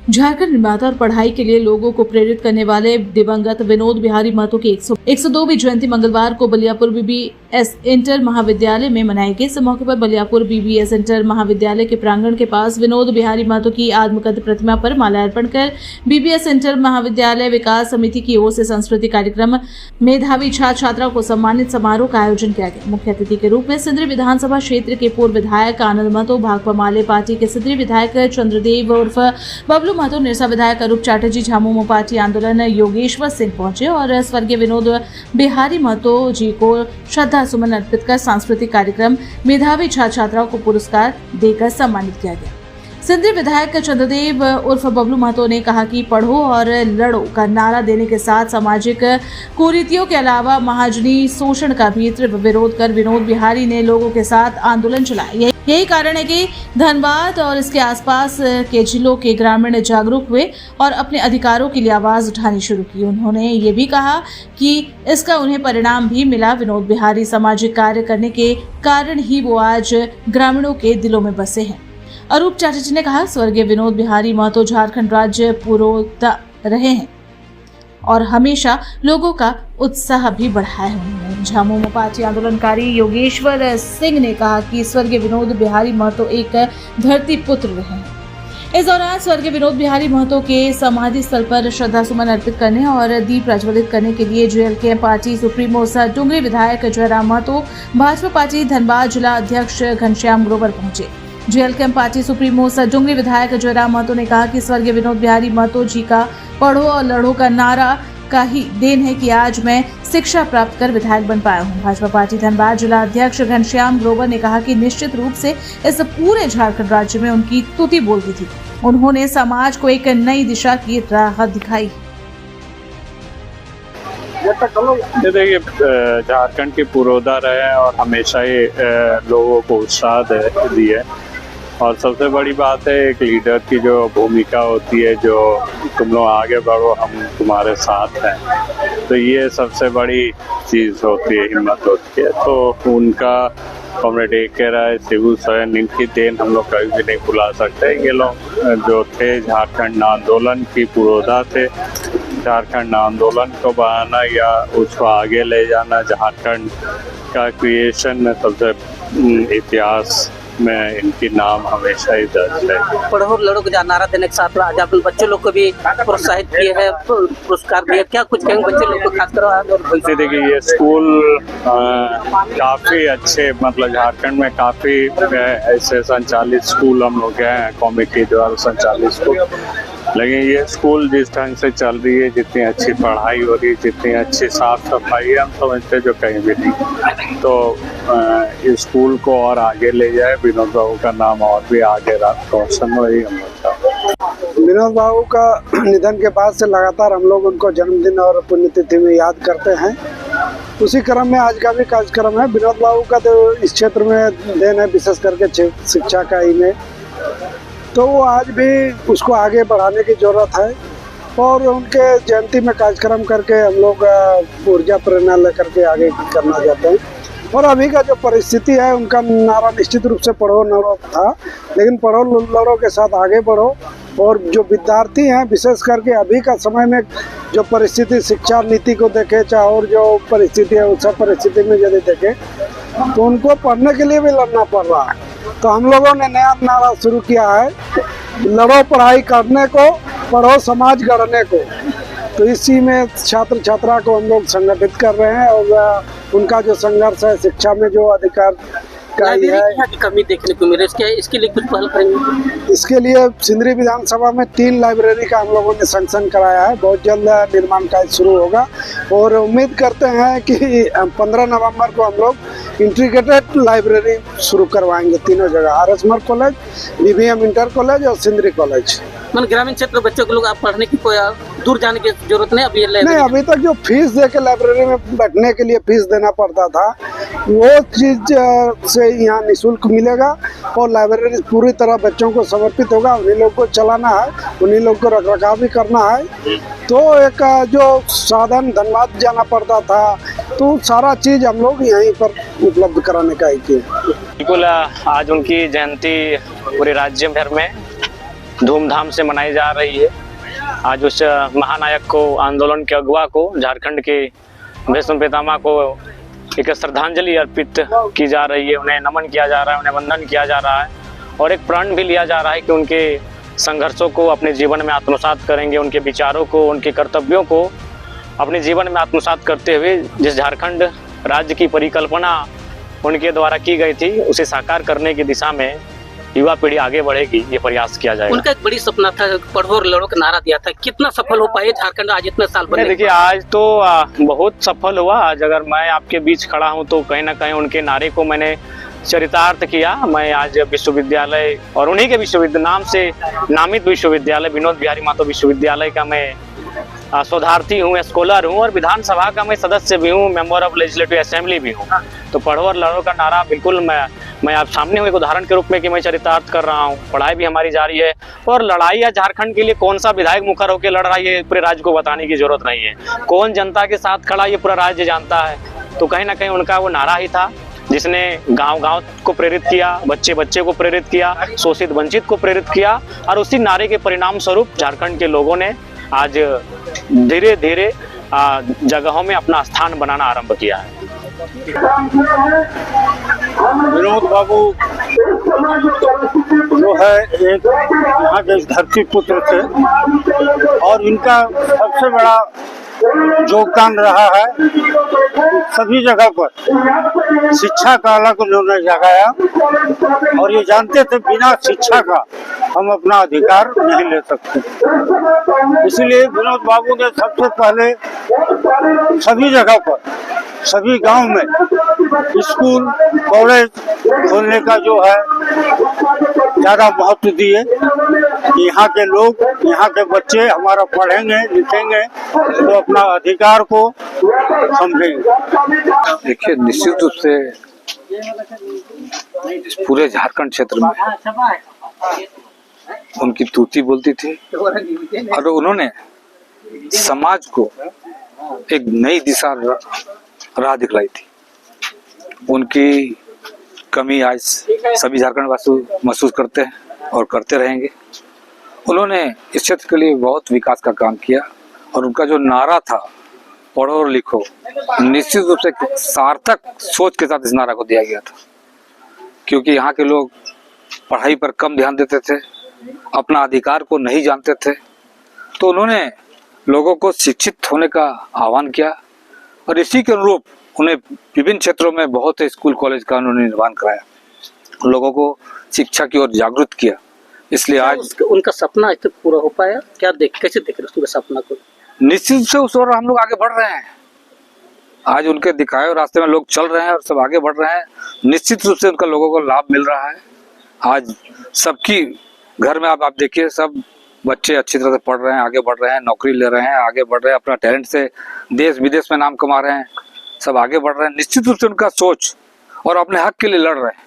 झारखंड निर्माता और पढ़ाई के लिए लोगों को प्रेरित करने वाले दिवंगत विनोद बिहारी महतो की 102वीं जयंती मंगलवार को बलियापुर बीबीएस इंटर महाविद्यालय में मनाई गई। इस मौके पर बलियापुर बीबीएस इंटर महाविद्यालय के प्रांगण के पास विनोद बिहारी महतो की आत्मकद प्रतिमा पर माल्यार्पण कर बीबीएस इंटर महाविद्यालय विकास समिति की ओर से सांस्कृतिक कार्यक्रम मेधावी छात्र छात्राओं को सम्मानित समारोह का आयोजन किया गया। मुख्य अतिथि के रूप में सिंदरी विधानसभा क्षेत्र के पूर्व विधायक आनंद महतो, भाकपा माले पार्टी के सिंदरी विधायक चंद्रदेव उर्फ बबलू महतो, निरसा विधायक अरूप चैटर्जी, झामुमो पार्टी आंदोलन योगेश्वर सिंह पहुंचे और स्वर्गीय विनोद बिहारी महतो जी को श्रद्धा सुमन अर्पित कर सांस्कृतिक कार्यक्रम मेधावी छात्र छात्राओं को पुरस्कार देकर सम्मानित किया गया। सिंदरी विधायक चंद्रदेव उर्फ बबलू महतो ने कहा कि पढ़ो और लड़ो का नारा देने के साथ सामाजिक कुरीतियों के अलावा महाजनी शोषण का भी तीव्र विरोध कर विनोद बिहारी ने लोगों के साथ आंदोलन चलाया। यही कारण है कि धनबाद और इसके आसपास के जिलों के ग्रामीण जागरूक हुए और अपने अधिकारों के लिए आवाज उठानी शुरू की। उन्होंने ये भी कहा कि इसका उन्हें परिणाम भी मिला। विनोद बिहारी सामाजिक कार्य करने के कारण ही वो आज ग्रामीणों के दिलों में बसे हैं। अरूप चैटर्जी ने कहा, स्वर्गीय विनोद बिहारी महतो झारखंड राज्य पुरोधा रहे हैं और हमेशा लोगों का उत्साह भी बढ़ाए हैं। झामुमो पार्टी आंदोलनकारी योगेश्वर सिंह ने कहा कि स्वर्गीय विनोद बिहारी महतो एक धरती पुत्र रहे हैं। इस दौरान स्वर्गीय विनोद बिहारी महतो के समाधि स्थल पर श्रद्धा सुमन अर्पित करने और दीप प्रज्वलित करने के लिए जेएलके पार्टी सुप्रीमो डुंगरी विधायक जयराम महतो, भाजपा पार्टी धनबाद जिला अध्यक्ष घनश्याम ग्रोवर पहुंचे। जेएलके पार्टी सुप्रीमो डुंगरी विधायक जयराम महतो ने कहा कि स्वर्गीय विनोद बिहारी महतो जी का पढ़ो और लड़ो का नारा का ही देन है कि आज मैं शिक्षा प्राप्त कर विधायक बन पाया हूं। भाजपा पार्टी धनबाद जिला अध्यक्ष घनश्याम ग्रोवर ने कहा कि निश्चित रूप से इस पूरे झारखंड राज्य में उनकी तुति बोलती थी। उन्होंने समाज को एक नई दिशा की राह दिखाई। देखिए, झारखंड की पुरोधा रहे और हमेशा ही लोगों को उत्साह दिए और सबसे बड़ी बात है एक लीडर की जो भूमिका होती है, जो तुम लोग आगे बढ़ो हम तुम्हारे साथ हैं, तो ये सबसे बड़ी चीज़ होती है, हिम्मत होती है। तो उनका कॉमरेड ए.के. राय, शिबू सोरेन, इनकी देन हम लोग कभी भी नहीं भुला सकते। ये लोग जो थे झारखंड आंदोलन की पुरोधा थे। झारखंड आंदोलन को बढ़ाना या उसको आगे ले जाना झारखंड का क्रिएशन में सबसे इतिहास में इनकी नाम हमेशा ही दर्ज है। पढ़ो लड़ो का नारा देने के साथ आज अपने बच्चे लोग को भी प्रोत्साहित किए हैं, पुरस्कार दिए। क्या कुछ कहेंगे बच्चे लोग को खासकर? देखिए, ये स्कूल काफ़ी अच्छे, मतलब झारखंड में काफ़ी ऐसे संचालित स्कूल हम लोग हैं, कमेटी द्वारा संचालित स्कूल, लेकिन ये स्कूल जिस ढंग से चल रही है, जितनी अच्छी पढ़ाई हो रही है, जितनी अच्छी साफ सफाई है, हम समझते जो कहीं भी नहीं। तो इस स्कूल को और आगे ले जाए, विनोद बाबू का नाम और भी आगे रोशन हो, यही हम लोग चाहते। विनोद बाबू का निधन के बाद से लगातार हम लोग उनको जन्मदिन और पुण्यतिथि में याद करते हैं। उसी क्रम में आज का भी कार्यक्रम है। विनोद बाबू का तो इस क्षेत्र में देन है, विशेष करके शिक्षा का ही में, तो वो आज भी उसको आगे बढ़ाने की ज़रूरत है और उनके जयंती में कार्यक्रम करके हम लोग ऊर्जा प्रेरणा लेकर के आगे करना चाहते हैं। और अभी का जो परिस्थिति है, उनका नारा निश्चित रूप से पढ़ो लड़ो था, लेकिन पढ़ो लड़ो के साथ आगे बढ़ो। और जो विद्यार्थी हैं, विशेष करके अभी का समय में जो परिस्थिति शिक्षा नीति को देखे, चाहे और जो परिस्थिति है उस परिस्थिति में यदि देखें, तो उनको पढ़ने के लिए भी लड़ना पड़ रहा है। तो हम लोगों ने नया नारा शुरू किया है, लड़ो पढ़ाई करने को, पढ़ो समाज गढ़ने को। तो इसी में छात्र छात्रा को हम लोग संगठित कर रहे हैं और उनका जो संघर्ष है शिक्षा में, जो अधिकार का ही है, कमी देखने को मिले, इसके लिए कुछ पहल करेंगे? इसके लिए सिंदरी विधानसभा में 3 लाइब्रेरी का हम लोगों ने सैंक्शन कराया है। बहुत जल्द निर्माण कार्य शुरू होगा और उम्मीद करते हैं कि 15 नवंबर को हम लोग इंटीग्रेटेड लाइब्रेरी शुरू करवाएंगे तीनों जगह, आरएसमर कॉलेज, बीबीएम इंटर कॉलेज और सिंदरी कॉलेज। मतलब ग्रामीण क्षेत्र बच्चों के लोग आप पढ़ने की कोई दूर जाने की जरूरत नहीं? अभी नहीं, अभी तक जो फीस दे के लाइब्रेरी में बैठने के लिए फीस देना पड़ता था, वो चीज से यहाँ निःशुल्क मिलेगा और लाइब्रेरी पूरी तरह बच्चों को समर्पित होगा। उन्हीं लोग को चलाना है, उन्हीं लोग को रखरखाव भी करना है। तो एक जो साधन धनबाद जाना पड़ता था, तो सारा चीज हम लोग यहीं पर उपलब्ध कराने का ही किया। बिल्कुल, आज उनकी जयंती पूरे राज्य भर में धूमधाम से मनाई जा रही है। आज उस महानायक को, आंदोलन के अगुवा को, झारखंड के भीष्म पितामह को एक श्रद्धांजलि अर्पित की जा रही है। उन्हें नमन किया जा रहा है, उन्हें वंदन किया जा रहा है और एक प्रण भी लिया जा रहा है कि उनके संघर्षों को अपने जीवन में आत्मसात करेंगे, उनके विचारों को, उनके कर्तव्यों को अपने जीवन में आत्मसात करते हुए जिस झारखंड राज्य की परिकल्पना उनके द्वारा की गई थी उसे साकार करने की दिशा में युवा पीढ़ी आगे बढ़ेगी, ये प्रयास किया जाएगा। उनका एक बड़ी सपना था, पढ़ो और लड़ो का नारा दिया था। कितना सफल हो पाए झारखंड आज इतने साल पहले? देखिए, आज तो बहुत सफल हुआ। आज अगर मैं आपके बीच खड़ा हूं तो कहीं ना कहीं उनके नारे को मैंने चरितार्थ किया। मैं आज विश्वविद्यालय और उन्हीं के विश्वविद्यालय नाम से नामित विश्वविद्यालय विनोद बिहारी महतो विश्वविद्यालय का मैं शोधार्थी हूँ, स्कॉलर हूँ और विधानसभा का मैं सदस्य भी हूँ, मेंबर ऑफ लेजिस्लेटिव असेंबली भी हूँ। तो पढ़ो और लड़ो का नारा बिल्कुल मैं आप सामने हूँ एक उदाहरण के रूप में कि मैं चरितार्थ कर रहा हूँ। पढ़ाई भी हमारी जारी है और लड़ाई या झारखंड के लिए कौन सा विधायक मुखर होकर लड़ रहा है ये पूरे राज्य को बताने की जरूरत नहीं है। कौन जनता के साथ खड़ा ये पूरा राज्य जानता है। तो कहीं ना कहीं उनका वो नारा ही था जिसने गांव-गांव को प्रेरित किया, बच्चे को प्रेरित किया, शोषित वंचित को प्रेरित किया और उसी नारे के परिणाम स्वरूप झारखंड के लोगों ने आज धीरे धीरे जगहों में अपना स्थान बनाना आरंभ किया है। विनोद बाबू जो है एक यहाँ के धरती पुत्र थे और इनका सबसे बड़ा योगदान रहा है सभी जगह पर। शिक्षा का अलग उन्होंने जगाया और ये जानते थे बिना शिक्षा का हम अपना अधिकार नहीं ले सकते। इसलिए विनोद बाबू ने सबसे पहले सभी जगह पर, सभी गांव में स्कूल कॉलेज खोलने का जो है ज्यादा महत्व दिए कि यहाँ के लोग, यहाँ के बच्चे हमारा पढ़ेंगे लिखेंगे तो अपना अधिकार को समझेंगे। देखिए, निश्चित रूप से इस पूरे झारखंड क्षेत्र में उनकी तूती बोलती थी और उन्होंने समाज को एक नई दिशा राह दिखलाई थी। उनकी कमी आज सभी झारखंड वासी महसूस करते हैं और करते रहेंगे। उन्होंने इस क्षेत्र के लिए बहुत विकास का काम किया और उनका जो नारा था पढ़ो और लिखो, निश्चित रूप से सार्थक सोच के साथ इस नारा को दिया गया था, क्योंकि यहाँ के लोग पढ़ाई पर कम ध्यान देते थे, अपना अधिकार को नहीं जानते थे। तो उन्होंने लोगों को शिक्षित होने का आह्वान किया और इसी के अनुरूप उन्हें विभिन्न क्षेत्रों में बहुत से स्कूल कॉलेज का उन्होंने निर्माण कराया, लोगों को शिक्षा की ओर जागरूक किया। इसलिए आज उनका सपना आज तक पूरा हो पाया? क्या कैसे देख रहे उनके सपना को? निश्चित रूप से उस ओर हम लोग आगे बढ़ रहे हैं। आज उनके दिखाए हुए रास्ते में लोग चल रहे हैं और सब आगे बढ़ रहे हैं। निश्चित रूप से उनका लोगों को लाभ मिल रहा है। आज सबकी घर में आप देखिए, सब बच्चे अच्छी तरह से पढ़ रहे हैं, आगे बढ़ रहे हैं, नौकरी ले रहे हैं, आगे बढ़ रहे हैं, अपना टैलेंट से देश विदेश में नाम कमा रहे हैं, सब आगे बढ़ रहे हैं। निश्चित रूप से उनका सोच और अपने हक के लिए लड़ रहे हैं।